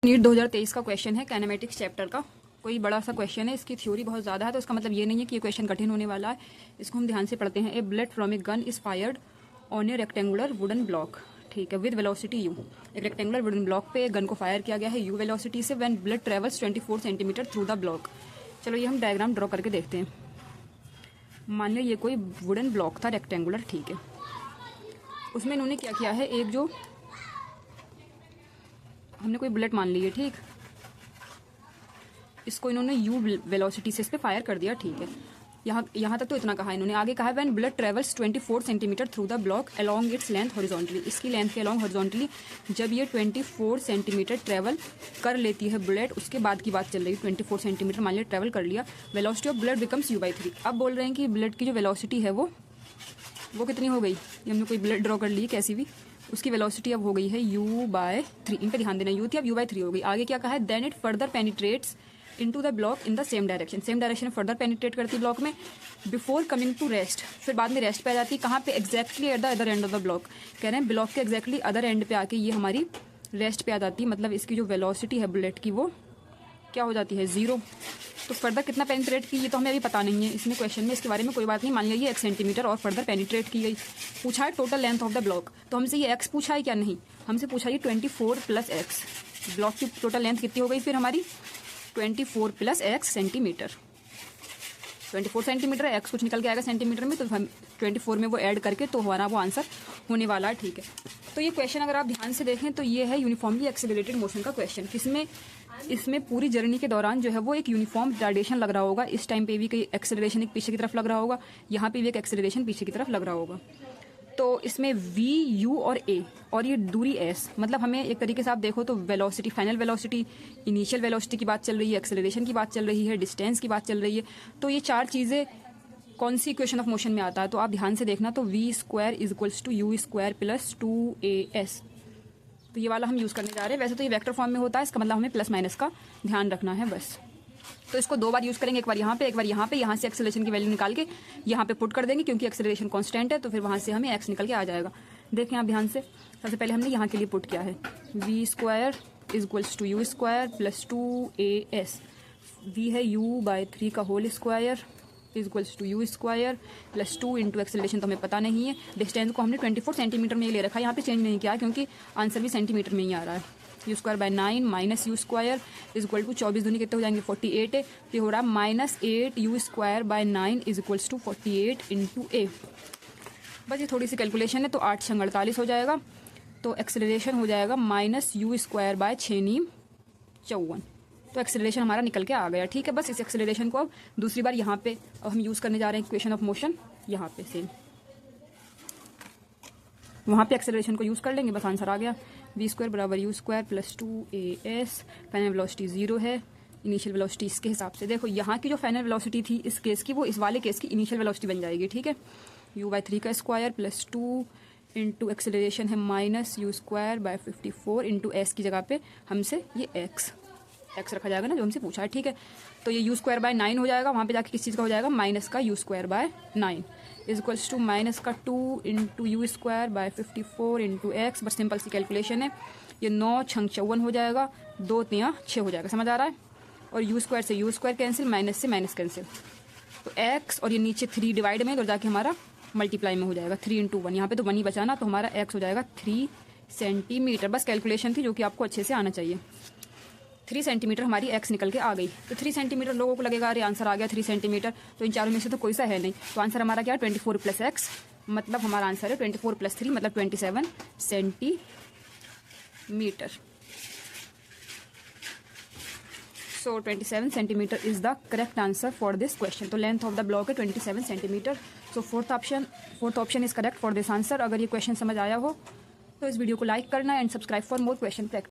NEET 2023 का question है kinematics chapter का। कोई बड़ा सा क्वेश्चन है, इसकी थ्योरी बहुत ज़्यादा है, तो इसका मतलब ये नहीं है कि ये क्वेश्चन कठिन होने वाला है। इसको हम ध्यान से पढ़ते हैं। A bullet from a gun is fired on a rectangular wooden block, ठीक है, विद वेलोसिटी यू। एक रेक्टेंगुलर वुडन ब्लॉक पे गन को फायर किया गया है यू वेलोसिटी से when bullet travels 24 centimetre through the block. चलो ये हम डायग्राम ड्रॉ करके देखते हैं। मान लो ये कोई वुडन ब्लॉक था रेक्टेंगुलर, ठीक है। उसमें इन्होंने क्या किया है, एक जो हमने कोई बुलेट मान ली है, ठीक, इसको इन्होंने यू वेलोसिटी से इस पे फायर कर दिया, ठीक है। यहाँ तक तो इतना कहा इन्होंने। आगे कहा when bullet travels 24 centimetre through the block along its length horizontally. इसकी लेंथ के अलोंग हॉरिजॉन्टली जब ये 24 सेंटीमीटर ट्रेवल कर लेती है बुलेट, उसके बाद की बात चल रही है। 24 सेंटीमीटर मान लिया ट्रेवल कर लिया, velocity of bullet becomes u/3। अब बोल रहे हैं कि बुलेट की जो वेलोसिटी है वो कितनी हो गई। ये हमने कोई बुलेट ड्रॉ कर ली कैसी भी, उसकी वेलोसिटी अब हो गई है u/3। इन पर ध्यान देना, u थी अब u/3 हो गई। आगे क्या कहा है, then it further penetrates into the block in the same direction. Same direction में फर्दर पेनिट्रेट करती है ब्लॉक में बिफोर कमिंग टू रेस्ट। फिर बाद में रेस्ट पे आ जाती है। कहाँ पे, exactly at the other end of the block. कह रहे हैं ब्लॉक के एक्जैक्टली अदर एंड पे आके ये हमारी रेस्ट पे आ जाती है। मतलब इसकी जो वेलोसिटी है बुलेट की वो क्या हो जाती है, 0। तो फर्दर कितना पेनिट्रेट की ये तो हमें अभी पता नहीं है इसमें क्वेश्चन में, इसके बारे में कोई बात नहीं। मान लिया ये 1 सेंटीमीटर और फर्दर पेनिट्रेट की गई। पूछा है total length of the block, तो हमसे ये x पूछा है क्या, नहीं, हमसे पूछा ये 24 + x। ब्लॉक की टोटल लेंथ कितनी हो गई फिर हमारी, 24 + x सेंटीमीटर। 24 सेंटीमीटर है, x कुछ निकल के आएगा सेंटीमीटर में, तो हम 24 में वो ऐड करके तो हमारा वो आंसर होने वाला है, ठीक है। तो ये क्वेश्चन अगर आप ध्यान से देखें तो ये है यूनिफॉर्मली एक्सेलरेटेड मोशन का क्वेश्चन। किसमें, इसमें पूरी जर्नी के दौरान जो है वो एक यूनिफॉर्म रिटार्डेशन लग रहा होगा। इस टाइम पे भी कहीं एक्सेलरेशन एक पीछे की तरफ लग रहा होगा, यहाँ पे भी एक एक्सेलरेशन पीछे की तरफ लग रहा होगा। तो इसमें v, u और a और ये दूरी s, मतलब हमें एक तरीके से आप देखो तो velocity, final velocity, initial velocity की बात चल रही है, एक्सेलरेशन की बात चल रही है, डिस्टेंस की बात चल रही है। तो ये चार चीज़ें कौन सी इक्वेशन ऑफ मोशन में आता है, तो आप ध्यान से देखना। तो v² = u² + 2as। तो ये वाला हम यूज़ करने जा रहे हैं। वैसे तो ये वेक्टर फॉर्म में होता है, इसका मतलब हमें प्लस माइनस का ध्यान रखना है बस। तो इसको 2 बार यूज़ करेंगे, एक बार यहाँ पे, एक बार यहाँ पे। यहाँ से एक्सेलरेशन की वैल्यू निकाल के यहाँ पे पुट कर देंगे, क्योंकि एक्सेलरेशन कांस्टेंट है, तो फिर वहाँ से हमें x निकल के आ जाएगा। देखें आप ध्यान से, सबसे पहले हमने यहाँ के लिए पुट किया है v² = u² + 2as। v है u/3 का whole square = u² + 2 into acceleration तो हमें पता नहीं है। डिस्टेंस को हमने 24 सेंटीमीटर में ले रखा है, यहाँ पे चेंज नहीं किया क्योंकि आंसर भी सेंटीमीटर में ही आ रहा है। u²/9 - u² = 24 दूनी कितने हो जाएंगे, 48 है। ये हो रहा है -8 u²/9 = 48 इंटू a। बस ये थोड़ी सी कैलकुलेशन है, तो 8 × 48 हो जाएगा। तो एक्सेलरेशन हो जाएगा -u²/6 * 54। तो एक्सेलरेशन हमारा निकल के आ गया, ठीक है। बस इस एक्सेलरेशन को अब दूसरी बार यहाँ पे हम यूज़ करने जा रहे हैं इक्वेशन ऑफ मोशन। यहाँ पे सेम वहाँ पे एक्सेलरेशन को यूज़ कर लेंगे, बस आंसर आ गया। v² = u² + 2as। Final velocity 0 है, इनिशियल वेलोसिटी इसके हिसाब से देखो, यहाँ की जो फाइनल वेलोसिटी थी इस केस की, वो इस वाले केस की इनिशियल वेलोसिटी बन जाएगी, ठीक है। u/3 का स्क्वायर + 2 इंटू एक्सेलरेशन है -u² / 54 इंटू s की जगह पे हमसे ये x रखा जाएगा ना, जो हमसे पूछा है, ठीक है। तो ये u²/9 हो जाएगा, वहाँ पे जाके किस चीज़ का हो जाएगा, माइनस का u²/9 = -2 into u² / 54 into x। बस सिंपल सी कैलकुलेशन है। ये 9 × 54 हो जाएगा, 2 × 3 = 6 हो जाएगा, समझ आ रहा है। और u² से u² कैंसिल, माइनस से माइनस कैंसिल, तो x और ये नीचे 3 डिवाइड में, तो जाके हमारा मल्टीप्लाई में हो जाएगा 3 × 1। यहाँ पे तो 1 ही बचाना, तो हमारा x हो जाएगा 3 सेंटीमीटर। बस कैलकुलेशन थी जो कि आपको अच्छे से आना चाहिए। 3 सेंटीमीटर हमारी x निकल के आ गई। तो 3 सेंटीमीटर लोगों को लगेगा अरे आंसर आ गया 3 सेंटीमीटर, तो इन चारों में से तो कोई सा है नहीं। तो आंसर हमारा क्या है, 24 + x, मतलब हमारा आंसर है 24 + 3 मतलब 27 centimetre. So 27 centimetre is the correct answer for this question. तो लेंथ ऑफ द ब्लॉक है 27 centimetre. So fourth option is correct for this answer. अगर ये क्वेश्चन समझ आया हो तो इस वीडियो को लाइक करना and subscribe for more question practice.